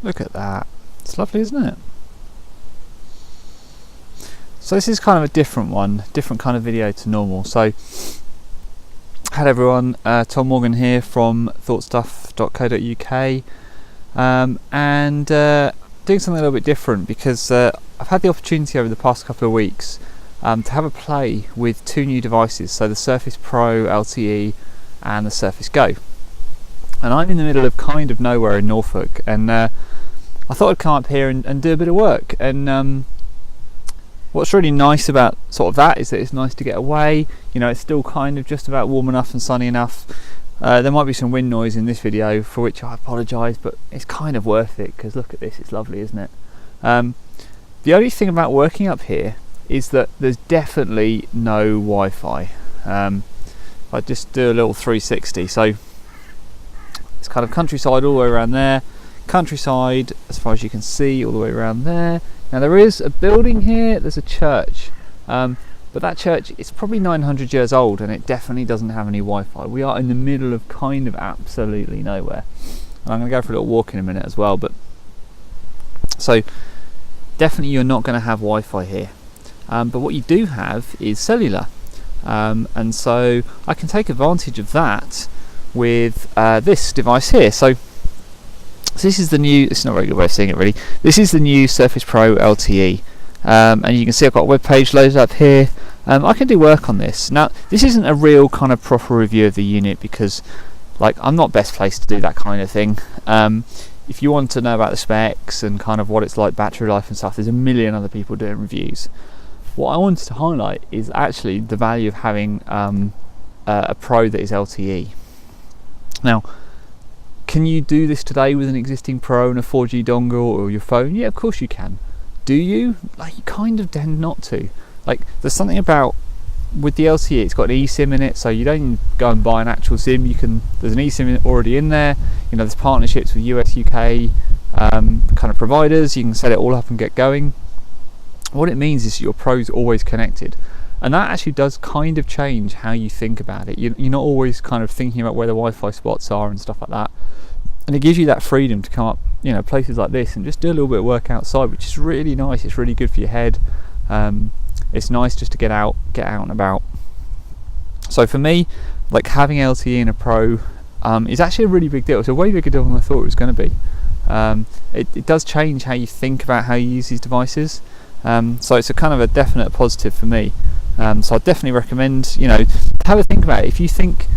Look at that. It's lovely, isn't it? So this is kind of a different one, different kind of video to normal. So, hello everyone, Tom Morgan here from thoughtstuff.co.uk, and doing something a little bit different because I've had the opportunity over the past couple of weeks to have a play with two new devices, so the Surface Pro LTE and the Surface Go. And I'm in the middle of kind of nowhere in Norfolk, and I thought I'd come up here and do a bit of work. And what's really nice about sort of that is that it's nice to get away. You know, it's still kind of just about warm enough and sunny enough. There might be some wind noise in this video, for which I apologise, but it's kind of worth it because look at this, it's lovely, isn't it? The only thing about working up here is that there's definitely no Wi-Fi. I just do a little 360, so it's kind of countryside all the way around there, countryside as far as you can see all the way around there. Now there is a building here, there's a church, but that church is probably 900 years old and it definitely doesn't have any Wi-Fi. We are in the middle of kind of absolutely nowhere. And I'm going to go for a little walk in a minute as well, but so definitely you're not going to have Wi-Fi here. But what you do have is cellular, and so I can take advantage of that with this device here. So this is the new, it's not a very good way of seeing it really, this is the new Surface Pro LTE, and you can see I've got a web page loaded up here. I can do work on this. Now this isn't a real kind of proper review of the unit because like I'm not best placed to do that kind of thing. If you want to know about the specs and kind of what it's like, battery life and stuff, there's a million other people doing reviews. What I wanted to highlight is actually the value of having a Pro that is LTE. Now, can you do this today with an existing Pro and a 4G dongle or your phone? Yeah, of course you can. Do you? Like, you kind of tend not to. Like, there's something about with the LTE, it's got an eSIM in it, so you don't even go and buy an actual SIM. There's an eSIM already in there. You know, there's partnerships with US, UK kind of providers. You can set it all up and get going. What it means is your Pro's always connected, and that actually does kind of change how you think about it. You're not always kind of thinking about where the Wi-Fi spots are and stuff like that, and it gives you that freedom to come up, you know, places like this and just do a little bit of work outside, which is really nice. It's really good for your head. It's nice just to get out and about. So for me, like having LTE in a Pro is actually a really big deal. It's a way bigger deal than I thought it was going to be. It does change how you think about how you use these devices. So it's a kind of a definite positive for me. So I definitely recommend, you know, have a think about it. If you think,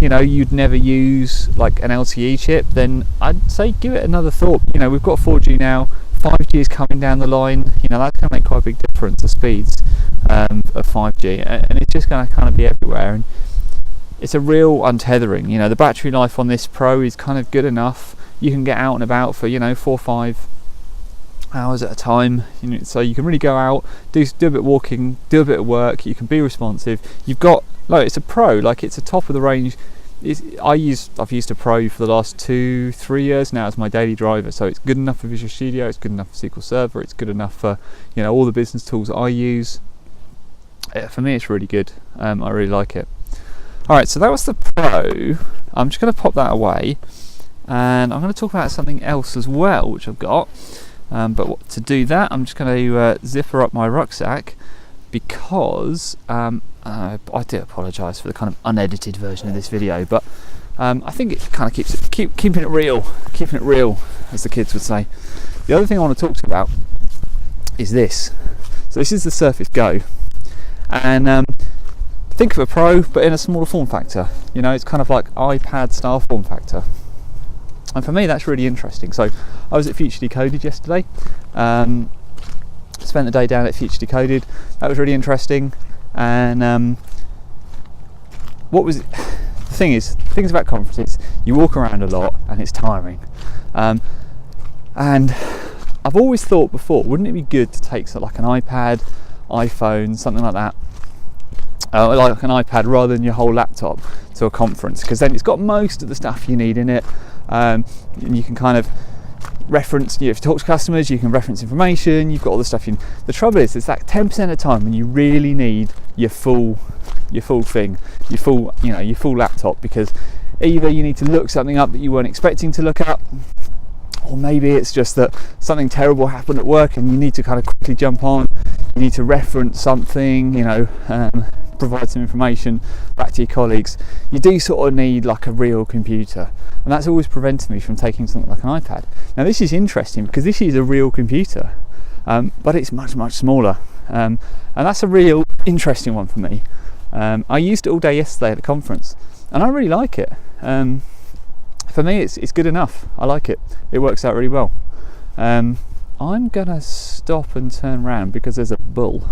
you know, you'd never use like an LTE chip, then I'd say give it another thought. You know, we've got 4G now, 5G is coming down the line. You know, that's going to make quite a big difference, the speeds of 5G, and it's just going to kind of be everywhere. And it's a real untethering. You know, the battery life on this Pro is kind of good enough. You can get out and about for, you know, 4 or 5 hours at a time, you know, so you can really go out, do a bit of walking, do a bit of work. You can be responsive. You've got, like, it's a Pro, like it's a top of the range. I've used a Pro for the last 2-3 years now as my daily driver, so it's good enough for Visual Studio, it's good enough for SQL Server, it's good enough for, you know, all the business tools that I use. For me it's really good. I really like it. Alright, so that was the Pro. I'm just going to pop that away, and I'm going to talk about something else as well which I've got. But to do that, I'm just going to zipper up my rucksack because I do apologise for the kind of unedited version of this video, but I think it kind of keeping it real, as the kids would say. The other thing I want to talk to you about is this. So this is the Surface Go, and think of a Pro but in a smaller form factor. You know, it's kind of like iPad style form factor. And for me that's really interesting. So I was at Future Decoded yesterday, spent the day down at Future Decoded. That was really interesting. And what was it? The thing is, things about conferences, you walk around a lot and it's tiring. And I've always thought before, wouldn't it be good to take sort of like an iPad, iPhone, something like that, like an iPad rather than your whole laptop to a conference, because then it's got most of the stuff you need in it. And you can kind of reference, you know, if you talk to customers, you can reference information, you've got all the stuff in. The trouble is, it's that 10% of the time when you really need your full thing, your full laptop, because either you need to look something up that you weren't expecting to look up, or maybe it's just that something terrible happened at work and you need to kind of quickly jump on, you need to reference something, you know, provide some information back to your colleagues. You do sort of need like a real computer, and that's always prevented me from taking something like an iPad. Now this is interesting because this is a real computer, but it's much smaller, and that's a real interesting one for me. I used it all day yesterday at the conference and I really like it. For me it's good enough. I like it. It works out really well. I'm gonna stop and turn around because there's a bull.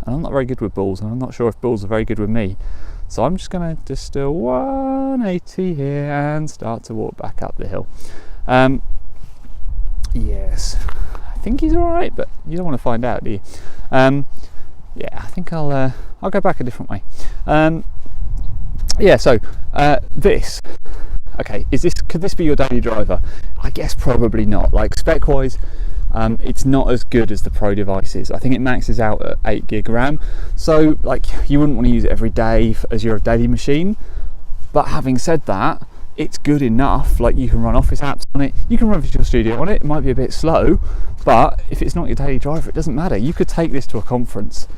I'm not very good with bulls, and I'm not sure if bulls are very good with me. So I'm just going to just do 180 here and start to walk back up the hill. Yes, I think he's all right, but you don't want to find out, do you? Yeah, I think I'll go back a different way. Yeah, so this. Okay, could this be your daily driver? I guess probably not. Like spec-wise, it's not as good as the Pro devices. I think it maxes out at 8 gig RAM, so like you wouldn't want to use it every day as your daily machine. But having said that, it's good enough. Like you can run Office apps on it, you can run Visual Studio on it. It might be a bit slow, but if it's not your daily driver, it doesn't matter. You could take this to a conference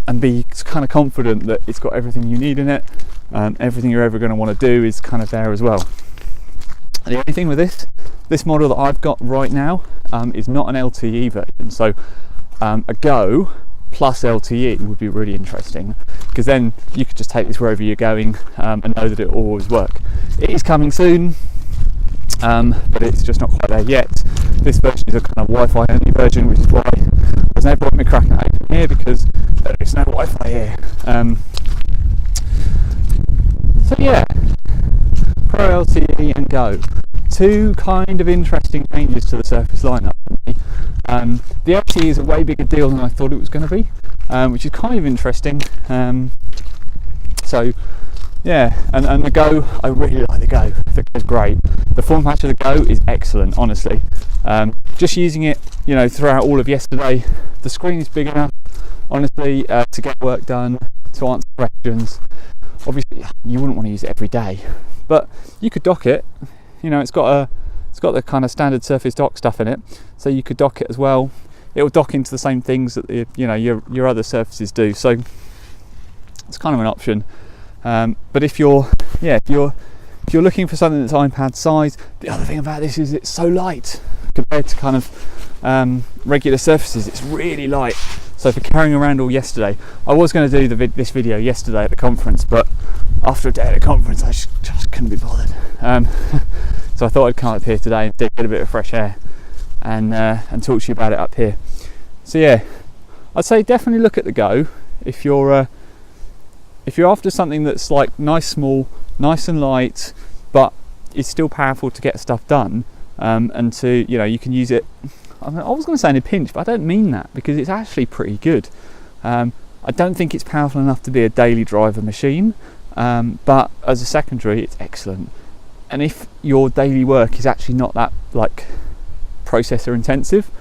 and be kind of confident that it's got everything you need in it. Everything you're ever going to want to do is kind of there as well. And the only thing with this model that I've got right now is not an LTE version, so a Go plus LTE would be really interesting, because then you could just take this wherever you're going and know that it will always work. It is coming soon, but it's just not quite there yet. This version is a kind of Wi-Fi only version, which is why there's no point me cracking it open here, because there is no Wi-Fi here. So yeah, Pro LTE and Go. Two kind of interesting changes to the Surface lineup for me. The LTE is a way bigger deal than I thought it was going to be, which is kind of interesting. So yeah, and the Go, I really like the Go. The Go is great. The form factor of the Go is excellent, honestly. Just using it, you know, throughout all of yesterday, the screen is big enough, honestly, to get work done, to answer questions. Obviously, you wouldn't want to use it every day, but you could dock it. You know, it's got the kind of standard Surface dock stuff in it, so you could dock it as well. It will dock into the same things that your other Surfaces do, so it's kind of an option. But if you're looking for something that's iPad size, the other thing about this is it's so light compared to kind of regular Surfaces. It's really light. So for carrying around all yesterday, I was going to do this video yesterday at the conference, but after a day at the conference, I just couldn't be bothered. So I thought I'd come up here today and get a bit of fresh air and talk to you about it up here. So yeah, I'd say definitely look at the Go if you're after something that's like nice, small, nice and light, but is still powerful to get stuff done, and to, you know, you can use it. I was going to say in a pinch, but I don't mean that, because it's actually pretty good. I don't think it's powerful enough to be a daily driver machine, but as a secondary, it's excellent. And if your daily work is actually not that like processor intensive,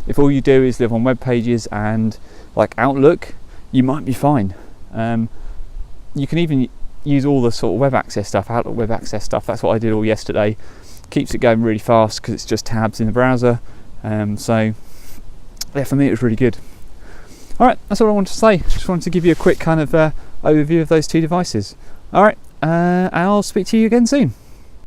if all you do is live on web pages and like Outlook, you might be fine. You can even use all the sort of web access stuff, Outlook web access stuff. That's what I did all yesterday. Keeps it going really fast because it's just tabs in the browser. So yeah, for me it was really good. Alright, that's all I wanted to say. Just wanted to give you a quick kind of overview of those two devices. Alright, I'll speak to you again soon.